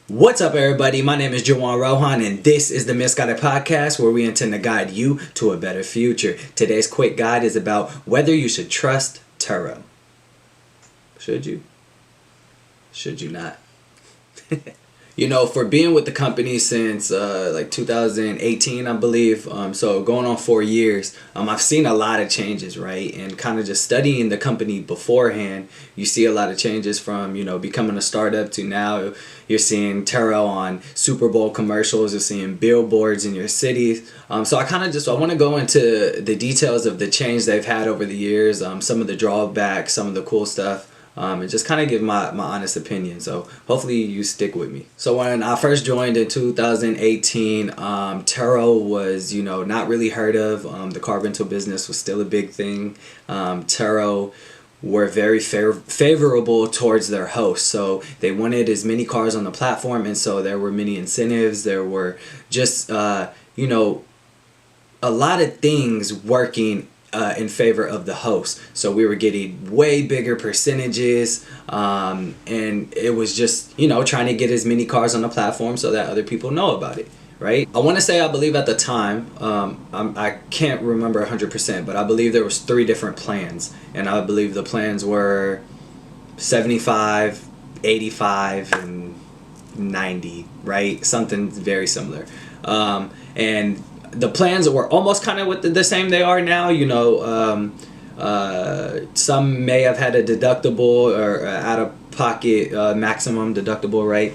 What's up, everybody? My name is Juwan Rohan, and this is the Misguided Podcast, where we intend to guide you to a better future. Today's quick guide is about whether you should trust Turo. Should you? Should you not? For being with the company since 2018, I believe, so going on 4 years, I've seen a lot of changes, right? And kind of just studying the company beforehand, you see a lot of changes from, becoming a startup to now you're seeing Turo on Super Bowl commercials, you're seeing billboards in your cities. So I want to go into the details of the change they've had over the years, some of the drawbacks, some of the cool stuff. And just kind of give my honest opinion. So hopefully you stick with me. So when I first joined in 2018, Turo was, not really heard of. The car rental business was still a big thing. Turo were very favorable towards their hosts. So they wanted as many cars on the platform. And so there were many incentives. There were just, a lot of things working in favor of the host. So we were getting way bigger percentages, and it was just trying to get as many cars on the platform so that other people know about it, right? I believe at the time, I can't remember 100%, but I believe there was 3 different plans, and I believe the plans were 75, 85, and 90, right? Something very similar. And the plans were almost kind of the same they are now. Some may have had a deductible or out-of-pocket maximum deductible, right?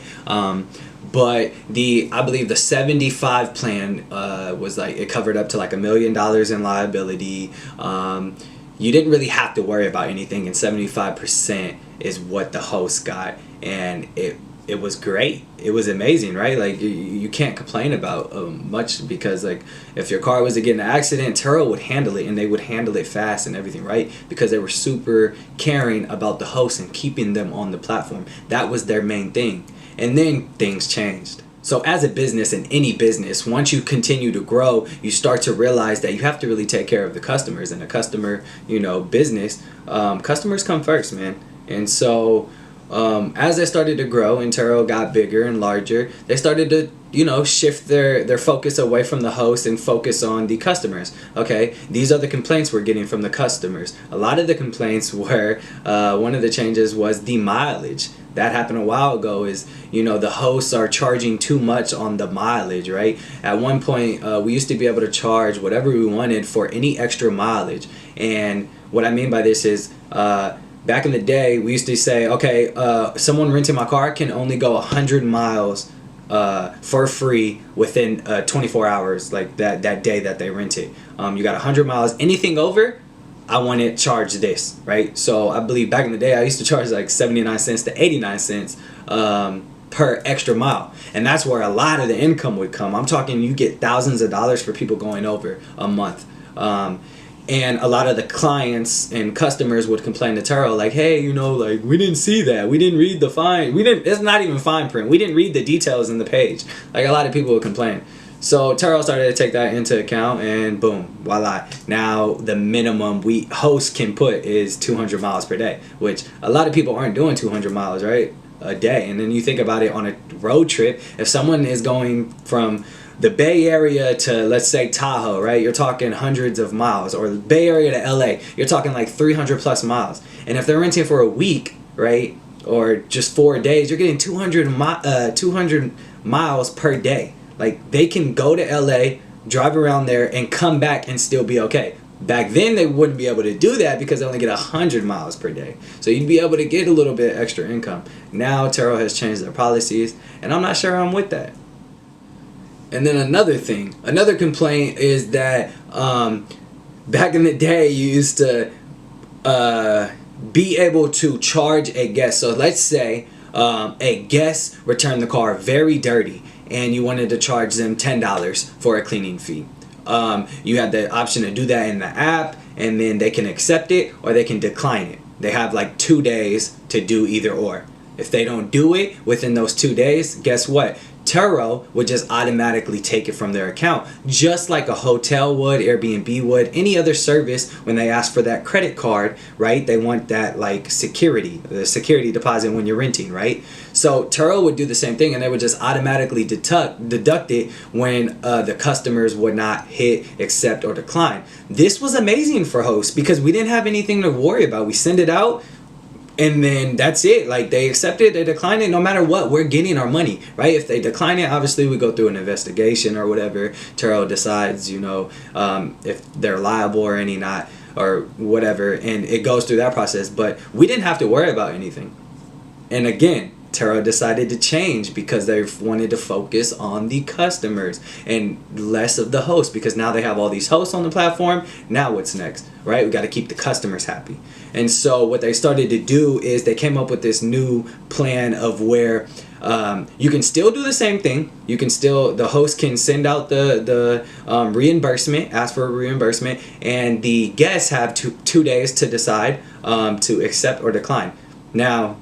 But I believe the 75 plan was it covered up to $1 million in liability. You didn't really have to worry about anything, and 75% is what the host got, and it was great. It was amazing, right? You can't complain about much, because if your car was to get in an accident, Turo would handle it, and they would handle it fast and everything, right? Because they were super caring about the hosts and keeping them on the platform. That was their main thing. And then things changed. So as a business, in any business, once you continue to grow, you start to realize that you have to really take care of the customers. And a customer, business, customers come first, man. And so as they started to grow and Turo got bigger and larger, they started to, shift their focus away from the host and focus on the customers. Okay, these are the complaints we're getting from the customers. A lot of the complaints were, one of the changes was the mileage. That happened a while ago. Is the hosts are charging too much on the mileage, right? At one point, we used to be able to charge whatever we wanted for any extra mileage. And what I mean by this is, back in the day, we used to say, okay, someone renting my car can only go 100 miles for free within 24 hours, like that day that they rent it. You got 100 miles. Anything over, I want it charged this, right? So I believe back in the day, I used to charge 79 cents to 89 cents per extra mile. And that's where a lot of the income would come. I'm talking you get thousands of dollars for people going over a month. And a lot of the clients and customers would complain to Turo, hey, we didn't see that. We didn't read the fine. It's not even fine print. We didn't read the details in the page. A lot of people would complain. So Turo started to take that into account, and boom, voila. Now the minimum hosts can put is 200 miles per day, which a lot of people aren't doing 200 miles, right, a day. And then you think about it on a road trip. If someone is going from the Bay Area to, let's say, Tahoe, right? You're talking hundreds of miles. Or the Bay Area to LA, you're talking 300 plus miles. And if they're renting for a week, right, or just 4 days, you're getting 200 miles per day. They can go to LA, drive around there, and come back and still be okay. Back then, they wouldn't be able to do that because they only get 100 miles per day. So you'd be able to get a little bit extra income. Now, Turo has changed their policies, and I'm not sure I'm with that. And then another complaint is that back in the day, you used to be able to charge a guest. So let's say a guest returned the car very dirty, and you wanted to charge them $10 for a cleaning fee. You had the option to do that in the app, and then they can accept it or they can decline it. They have 2 days to do either or. If they don't do it within those 2 days, guess what? Turo would just automatically take it from their account, just like a hotel would, Airbnb would, any other service. When they ask for that credit card, right, they want that like security, the security deposit when you're renting, right? So Turo would do the same thing, and they would just automatically deduct it when the customers would not hit accept or decline. This was amazing for hosts because we didn't have anything to worry about. We send it out, and then that's it. Like, they accept it, they decline it, no matter what, we're getting our money, right? If they decline it, obviously we go through an investigation or whatever. Turo decides, if they're liable or any not, or whatever, and it goes through that process. But we didn't have to worry about anything. And again, Turo decided to change because they wanted to focus on the customers and less of the host, because now they have all these hosts on the platform. Now what's next, right? We got to keep the customers happy. And so what they started to do is they came up with this new plan of where you can still do the same thing. You can still, the host can send out the reimbursement, ask for a reimbursement, and the guests have two days to decide to accept or decline. Now,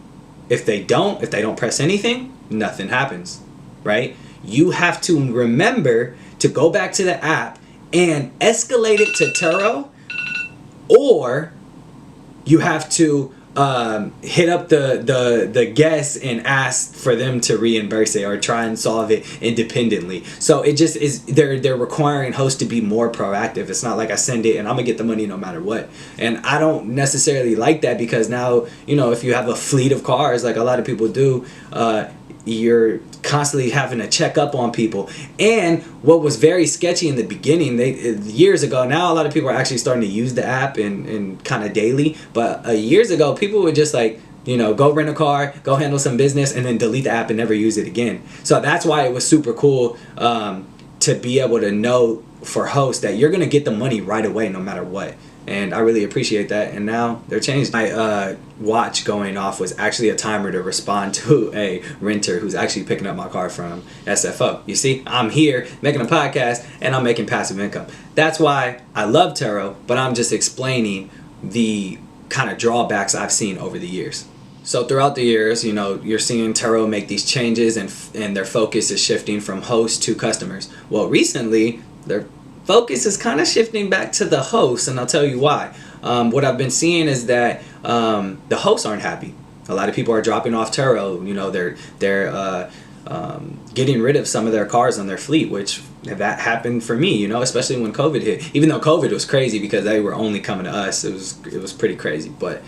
if they don't press anything, nothing happens, right? You have to remember to go back to the app and escalate it to Turo, or you have to hit up the guests and ask for them to reimburse it or try and solve it independently. So it just is, they're requiring hosts to be more proactive. It's not like I send it and I'm gonna get the money no matter what. And I don't necessarily like that, because now, if you have a fleet of cars like a lot of people do, you're constantly having to check up on people. And what was very sketchy in the beginning, years ago, now a lot of people are actually starting to use the app and kind of daily, but years ago people would just go rent a car, go handle some business, and then delete the app and never use it again. So that's why it was super cool to be able to know for hosts that you're gonna get the money right away no matter what. And I really appreciate that. And now they're changed. My watch going off was actually a timer to respond to a renter who's actually picking up my car from SFO. You see, I'm here making a podcast and I'm making passive income. That's why I love Turo, but I'm just explaining the kind of drawbacks I've seen over the years. So throughout the years, you're seeing Turo make these changes, and their focus is shifting from hosts to customers. Well, recently, their focus is kind of shifting back to the hosts, and I'll tell you why. What I've been seeing is that the hosts aren't happy. A lot of people are dropping off Turo. They're getting rid of some of their cars on their fleet, which that happened for me. Especially when COVID hit. Even though COVID was crazy because they were only coming to us, it was pretty crazy. But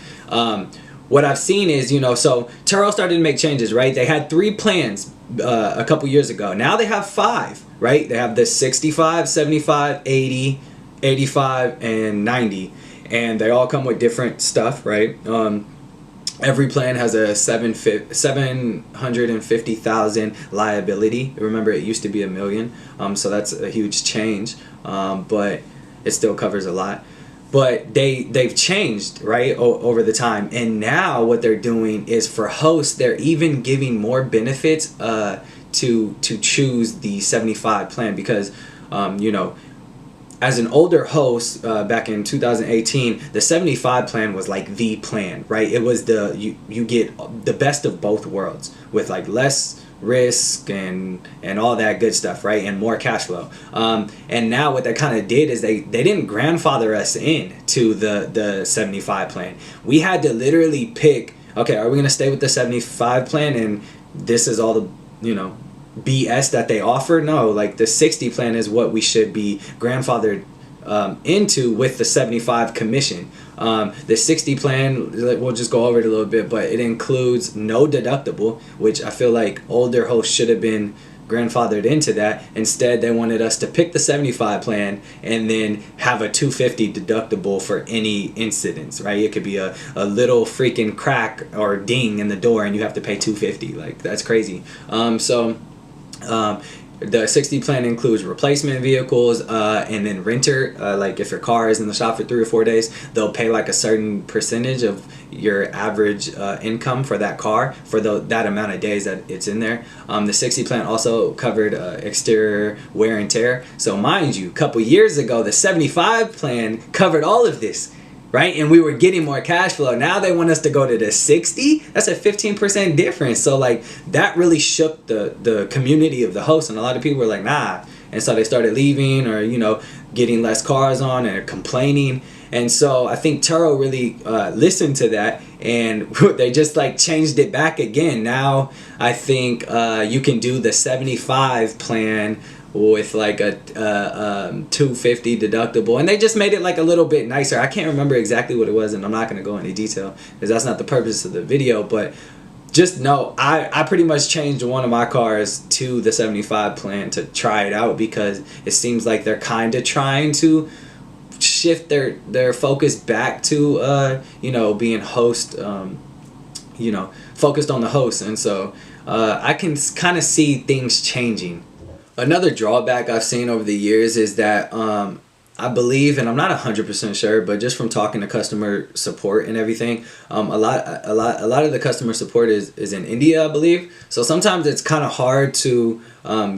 what I've seen is, so Turo started to make changes, right? They had 3 plans a couple years ago. Now they have 5. Right? They have the 65, 75, 80, 85, and 90. And they all come with different stuff, right? Every plan has a 750,000 liability. Remember, it used to be $1 million. So that's a huge change. But it still covers a lot. But they've changed, right, over the time. And now what they're doing is, for hosts, they're even giving more benefits to choose the 75 plan, because as an older host back in 2018, the 75 plan was like the plan, right? It was you get the best of both worlds with like less risk and all that good stuff, right? And more cash flow. And now what they kind of did is they didn't grandfather us in to the 75 plan. We had to literally pick, okay, are we going to stay with the 75 plan and this is all the BS that they offer? No, like the 60 plan is what we should be grandfathered into with the 75 commission. The 60 plan, we'll just go over it a little bit, but it includes no deductible, which I feel like older hosts should have been grandfathered into that. Instead, they wanted us to pick the 75 plan and then have a $250 deductible for any incidents, right? It could be a little freaking crack or ding in the door and you have to pay $250. Like, that's crazy. The 60 plan includes replacement vehicles and then renter. Like if your car is in the shop for 3 or 4 days, they'll pay like a certain percentage of your average income for that car for that amount of days that it's in there. The 60 plan also covered exterior wear and tear. So mind you, a couple years ago, the 75 plan covered all of this. right? And we were getting more cash flow. Now they want us to go to the 60. That's a 15% difference. So like that really shook the community of the hosts, and a lot of people were like, nah. And so they started leaving, or getting less cars on and complaining. And so I think Turo really listened to that, and they just like changed it back again. Now I think you can do the 75 plan with like a 250 deductible, and they just made it like a little bit nicer. I can't remember exactly what it was, and I'm not going to go into detail because that's not the purpose of the video. But just know I pretty much changed one of my cars to the 75 plan to try it out, because it seems like they're kind of trying to shift their focus back to being host, focused on the host. And so I can kind of see things changing. Another drawback I've seen over the years is that I believe, and I'm not 100% sure, but just from talking to customer support and everything, a lot of the customer support is in India, I believe. So sometimes it's kind of hard to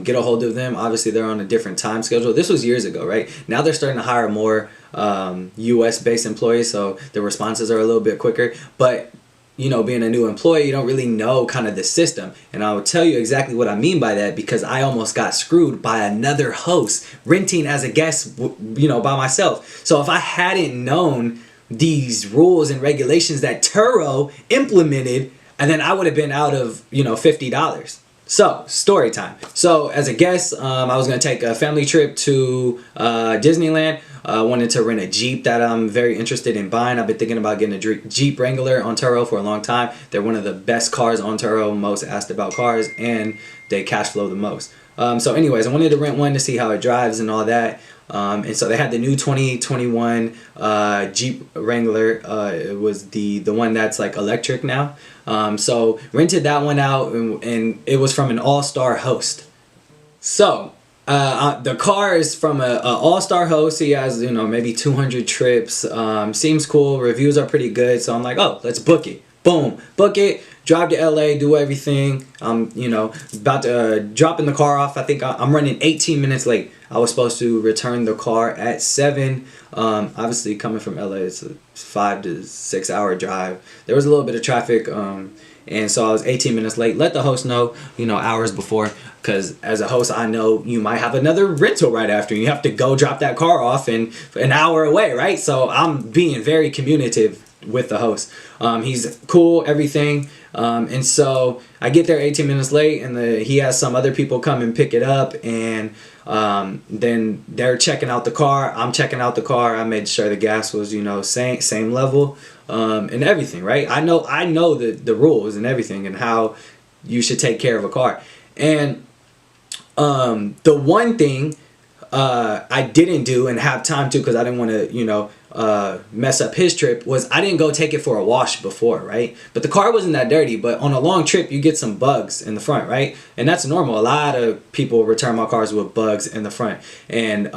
get a hold of them. Obviously, they're on a different time schedule. This was years ago, right? Now they're starting to hire more U.S.-based employees, so the responses are a little bit quicker. But being a new employee, you don't really know kind of the system. And I will tell you exactly what I mean by that, because I almost got screwed by another host renting as a guest, by myself. So if I hadn't known these rules and regulations that Turo implemented, and then I would have been out of, $50. So, story time. So, as a guest, I was going to take a family trip to Disneyland. I wanted to rent a Jeep that I'm very interested in buying. I've been thinking about getting a Jeep Wrangler on Turo for a long time. They're one of the best cars on Turo, most asked about cars, and they cash flow the most. So anyways, I wanted to rent one to see how it drives and all that. And so they had the new 2021 Jeep Wrangler. It was the one that's like electric now. So rented that one out, and it was from an all-star host. So the car is from a all-star host. He has maybe 200 trips. Seems cool. Reviews are pretty good. So I'm like, oh, let's book it. Boom, book it. Drive to LA, do everything. About to drop in the car off. I think I'm running 18 minutes late. I was supposed to return the car at 7. Obviously, coming from LA, it's a 5 to 6 hour drive. There was a little bit of traffic, and so I was 18 minutes late. Let the host know, hours before, because as a host, I know you might have another rental right after. You have to go drop that car off and an hour away, right? So I'm being very communicative with the host. He's cool, everything. And so I get there 18 minutes late, and he has some other people come and pick it up, and then they're checking out the car. I'm checking out the car. I made sure the gas was same level, and everything, right? I know the rules and everything, and how you should take care of a car. And the one thing I didn't do and have time to, because I didn't want to mess up his trip, was I didn't go take it for a wash before, right? But the car wasn't that dirty. But on a long trip, you get some bugs in the front, right? And that's normal. A lot of people return my cars with bugs in the front, and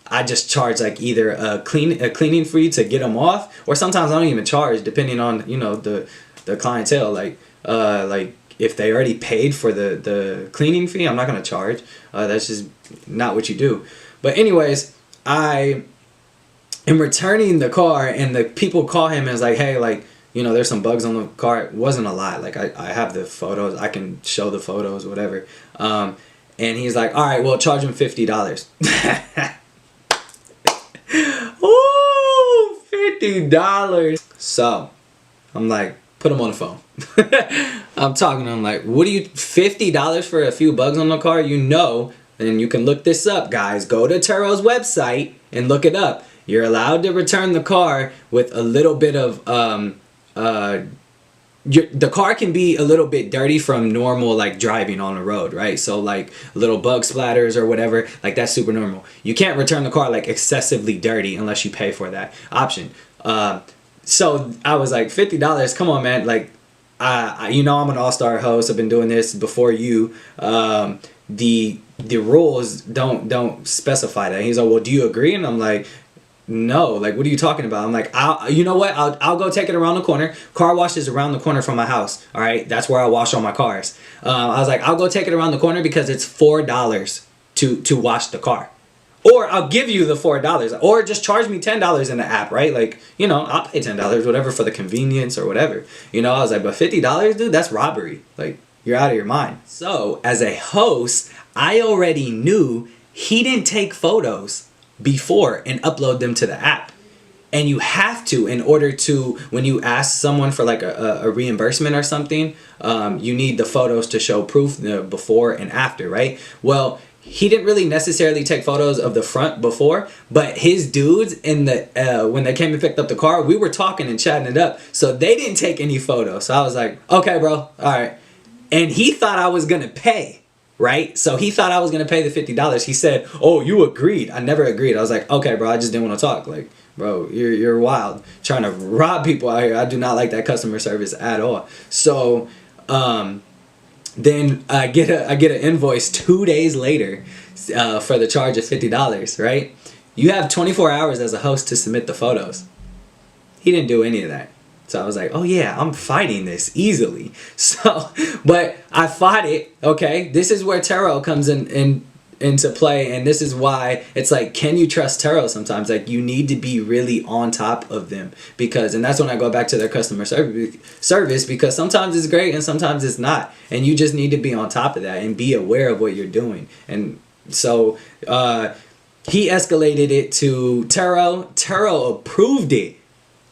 I just charge like either a cleaning fee to get them off, or sometimes I don't even charge, depending on the clientele. Like if they already paid for the cleaning fee, I'm not gonna charge. That's just not what you do. But anyways, I am returning the car, and the people call him and is like, hey, there's some bugs on the car. It wasn't a lot. Like I have the photos. I can show the photos, whatever. And he's like, all right, well, charge him $50. Ooh, $50. So I'm like, put him on the phone. I'm talking to him like, what do you, $50 for a few bugs on the car? And you can look this up, guys. Go to Turo's website and look it up. You're allowed to return the car with a little bit of the car can be a little bit dirty from normal driving on the road, right? So little bug splatters or whatever, that's super normal. You can't return the car excessively dirty unless you pay for that option. So I was like, $50, come on, man. I'm an all-star host. I've been doing this before you. The rules don't specify that. He's like, well, do you agree? And I'm like, no, what are you talking about? I'm like, I'll go take it around the corner. Car wash is around the corner from my house. All right, that's where I wash all my cars. I was like, I'll go take it around the corner because it's $4 to wash the car. Or I'll give you the $4. Or just charge me $10 in the app, right? Like, you know, I'll pay $10, whatever, for the convenience or whatever. You know, I was like, but $50, dude, that's robbery. Like, you're out of your mind. So, as a host, I already knew he didn't take photos before and upload them to the app. And you have to, in order to, when you ask someone for like a reimbursement or something, you need the photos to show proof, the before and after, right? Well, he didn't really necessarily take photos of the front before, but his dudes in the when they came and picked up the car, we were talking and chatting it up. So they didn't take any photos. So I was like, okay, bro, all right. And he thought I was going to pay, right? So he thought I was going to pay the $50. He said, oh, you agreed. I never agreed. I was like, okay, bro, I just didn't want to talk. Like, bro, you're wild. Trying to rob people out here. I do not like that customer service at all. So then I get an invoice 2 days later for the charge of $50, right? You have 24 hours as a host to submit the photos. He didn't do any of that. So I was like, oh yeah, I'm fighting this easily. So, but I fought it, okay? This is where Turo comes into play, and this is why it's like, can you trust Turo sometimes? Like, you need to be really on top of them, because, and that's when I go back to their customer service, because sometimes it's great and sometimes it's not, and you just need to be on top of that and be aware of what you're doing. And so he escalated it to Turo. Turo approved it.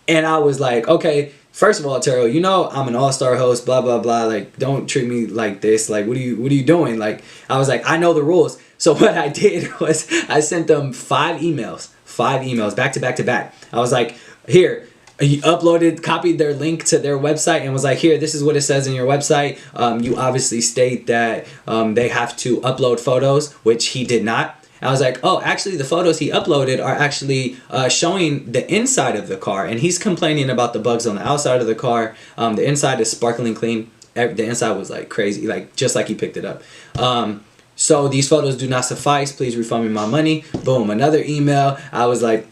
And I was like, okay, first of all, Turo, you know I'm an all-star host, blah, blah, blah. Like, don't treat me like this. Like, what are you doing? Like, I was like, I know the rules. So what I did was I sent them 5 emails, back to back to back. I was like, here, he copied their link to their website and was like, here, this is what it says in your website. You obviously state that they have to upload photos, which he did not. I was like, oh, actually, the photos he uploaded are actually showing the inside of the car. And he's complaining about the bugs on the outside of the car. The inside is sparkling clean. The inside was like crazy, like just like he picked it up. So these photos do not suffice. Please refund me my money. Boom, another email. I was like,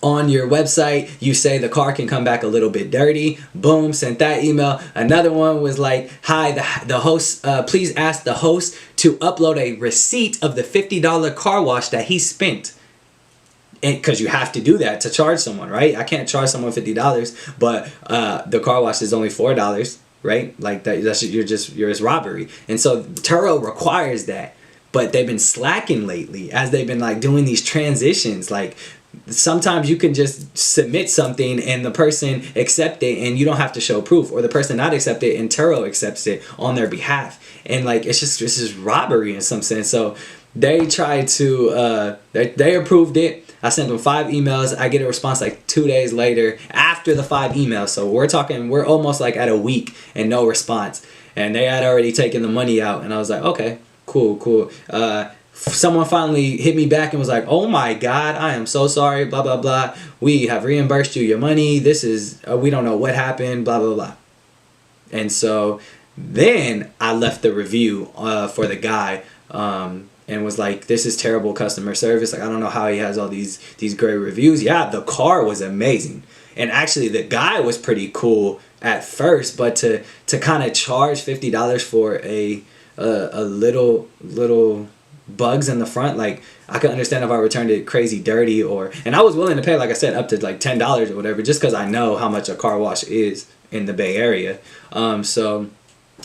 on your website, you say the car can come back a little bit dirty. Boom, sent that email. Another one was like, hi, the host, please ask the host to upload a receipt of the $50 car wash that he spent. Because you have to do that to charge someone, right? I can't charge someone $50, but the car wash is only $4, right? Like you're robbery. And so Turo requires that. But they've been slacking lately as they've been like doing these transitions. Like, sometimes you can just submit something and the person accept it and you don't have to show proof, or the person not accept it and Turo accepts it on their behalf. And like, this is robbery in some sense. So they tried to they approved it. I sent them 5 emails. I get a response like 2 days later after the 5 emails. So we're almost like at a week and no response. And they had already taken the money out, and I was like, okay, cool. Someone finally hit me back and was like, oh my God, I am so sorry, blah, blah, blah. We have reimbursed you your money. This is, we don't know what happened, blah, blah, blah. And so then I left the review for the guy and was like, this is terrible customer service. Like, I don't know how he has all these great reviews. Yeah, the car was amazing. And actually the guy was pretty cool at first, but to kind of charge $50 for a little bugs in the front, like, I could understand if I returned it crazy dirty, and I was willing to pay, like I said, up to like $10 or whatever, just because I know how much a car wash is in the Bay Area. So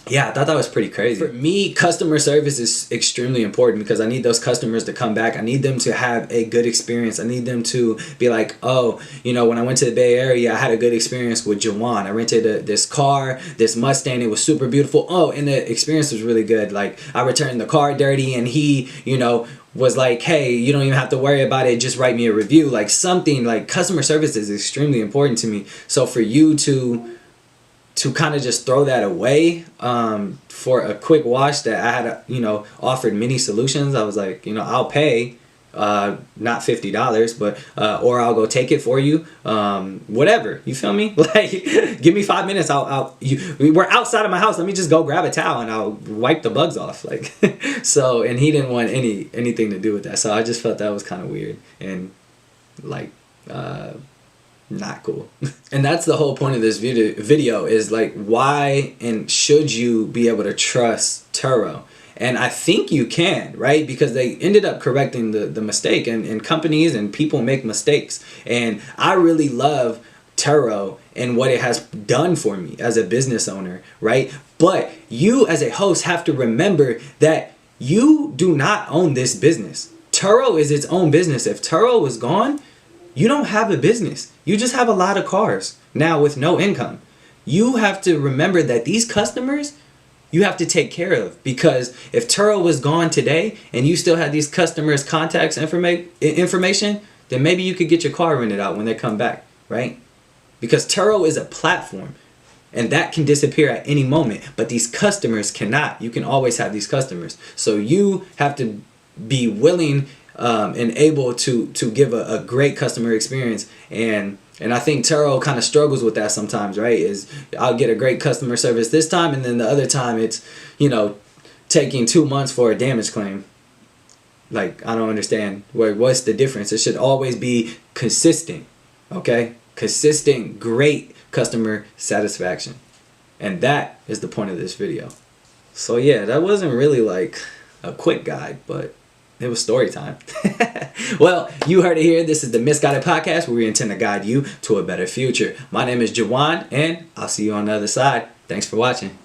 yeah, I thought that was pretty crazy. For me, customer service is extremely important because I need those customers to come back. I need them to have a good experience. I need them to be like, oh, you know, when I went to the Bay Area, I had a good experience with Juwan. I rented this car, this Mustang. It was super beautiful. Oh, and the experience was really good. Like, I returned the car dirty, and he, you know, was like, hey, you don't even have to worry about it, just write me a review. Like, something like customer service is extremely important to me. So for you to kind of just throw that away for a quick wash that I had, you know, offered many solutions, I was like, you know, I'll pay not $50, but or I'll go take it for you, whatever, you feel me? Like, give me 5 minutes, we're outside of my house, let me just go grab a towel and I'll wipe the bugs off. Like, so, and he didn't want anything to do with that, so I just felt that was kind of weird and like not cool. And that's the whole point of this video is like, why and should you be able to trust Turo? And I think you can, right? Because they ended up correcting the mistake, and companies and people make mistakes. And I really love Turo and what it has done for me as a business owner, right? But you as a host have to remember that you do not own this business. Turo is its own business. If Turo is gone, you don't have a business. You just have a lot of cars now with no income. You have to remember that these customers you have to take care of, because if Turo was gone today and you still had these customers' contacts information, then maybe you could get your car rented out when they come back, right? Because Turo is a platform and that can disappear at any moment, but these customers cannot. You can always have these customers. So you have to be willing and able to give a great customer experience. And I think Turo kind of struggles with that sometimes, right? Is I'll get a great customer service this time, and then the other time it's, taking 2 months for a damage claim. Like, I don't understand. What's the difference? It should always be consistent, okay? Consistent, great customer satisfaction. And that is the point of this video. So yeah, that wasn't really like a quick guide, but it was story time. Well, you heard it here. This is the Misguided Podcast, where we intend to guide you to a better future. My name is Juwan, and I'll see you on the other side. Thanks for watching.